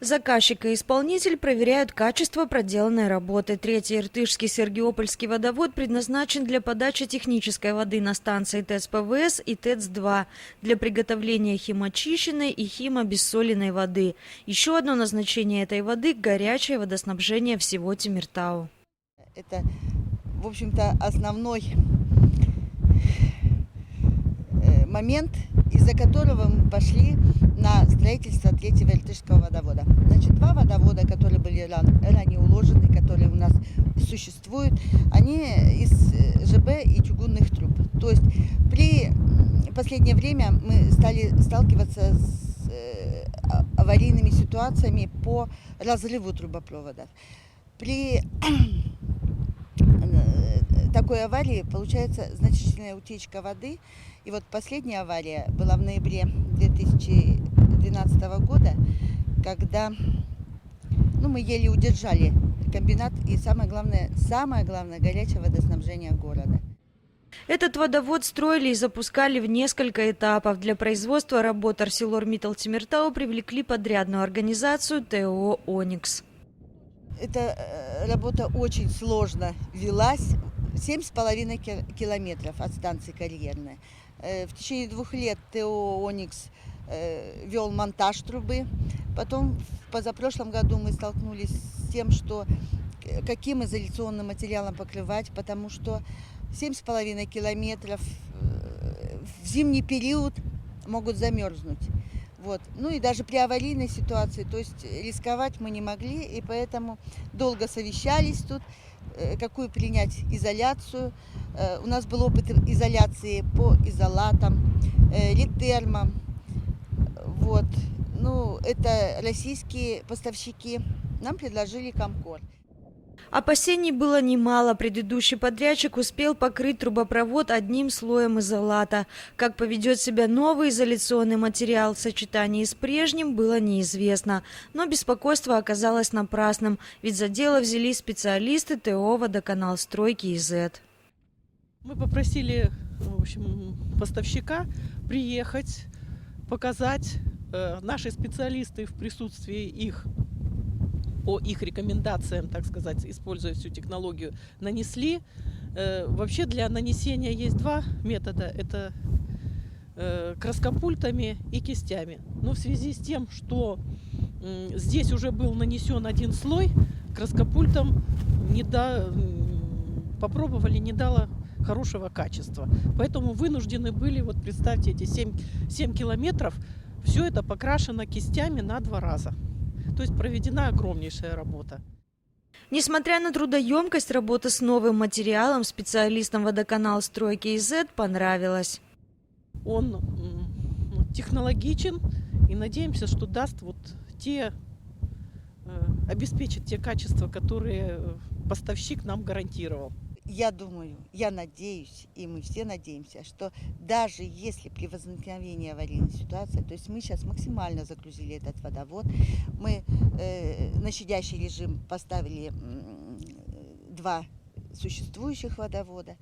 Заказчик и исполнитель проверяют качество проделанной работы. Третий Иртышский Сергиопольский водовод предназначен для подачи технической воды на станции ТЭЦ-ПВС и ТЭЦ-2, для приготовления химочищенной и химобессоленной воды. Еще одно назначение этой воды – горячее водоснабжение всего Темиртау. Это, в общем-то, основной момент, из-за которого мы пошли на строительство третьего Иртышского водовода. Значит, два водовода, которые были ранее уложены, которые у нас существуют, они из ЖБ и чугунных труб. То есть при последнее время мы стали сталкиваться с аварийными ситуациями по разрыву трубопроводов. При такой аварии получается значительная утечка воды. И вот последняя авария была в ноябре 2012 года, когда мы еле удержали комбинат и самое главное горячее водоснабжение города. Этот водовод строили и запускали в несколько этапов. Для производства работ ArcelorMittal Темиртау привлекли подрядную организацию ТО «Оникс». Эта работа очень сложно велась. 7,5 километров от станции Карьерная. В течение 2 лет ТО «Оникс» вел монтаж трубы. Потом в позапрошлом году мы столкнулись с тем, что каким изоляционным материалом покрывать, потому что 7,5 километров в зимний период могут замерзнуть. Вот. Ну и даже при аварийной ситуации, то есть рисковать мы не могли, и поэтому долго совещались тут, какую принять изоляцию. У нас был опыт изоляции по изолатам, Литермам. Вот. Это российские поставщики. Нам предложили Комкор. Опасений было немало. Предыдущий подрядчик успел покрыть трубопровод одним слоем изолата. Как поведет себя новый изоляционный материал в сочетании с прежним, было неизвестно. Но беспокойство оказалось напрасным, ведь за дело взялись специалисты ТО «Водоканалстройки ИЗ». Мы попросили, поставщика приехать, показать. Наши специалисты в присутствии их, по их рекомендациям, так сказать, используя всю технологию, нанесли. Вообще для нанесения есть два метода. Это краскопультами и кистями. Но в связи с тем, что здесь уже был нанесен один слой, краскопультом попробовали, не дало хорошего качества. Поэтому вынуждены были, вот представьте, эти 7 километров, все это покрашено кистями на 2 раза. То есть проведена огромнейшая работа. Несмотря на трудоемкость, работа с новым материалом специалистам водоканалстройки ИЗ понравилась. Он технологичен и надеемся, что даст обеспечит те качества, которые поставщик нам гарантировал. Я думаю, я надеюсь, и мы все надеемся, что даже если при возникновении аварийной ситуации, то есть мы сейчас максимально загрузили этот водовод, мы на щадящий режим поставили 2 существующих водовода,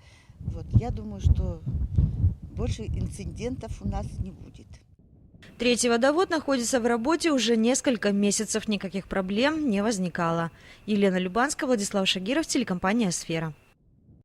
я думаю, что больше инцидентов у нас не будет. Третий водовод находится в работе уже несколько месяцев, никаких проблем не возникало. Елена Любанская, Владислав Шагиров, телекомпания «Сфера».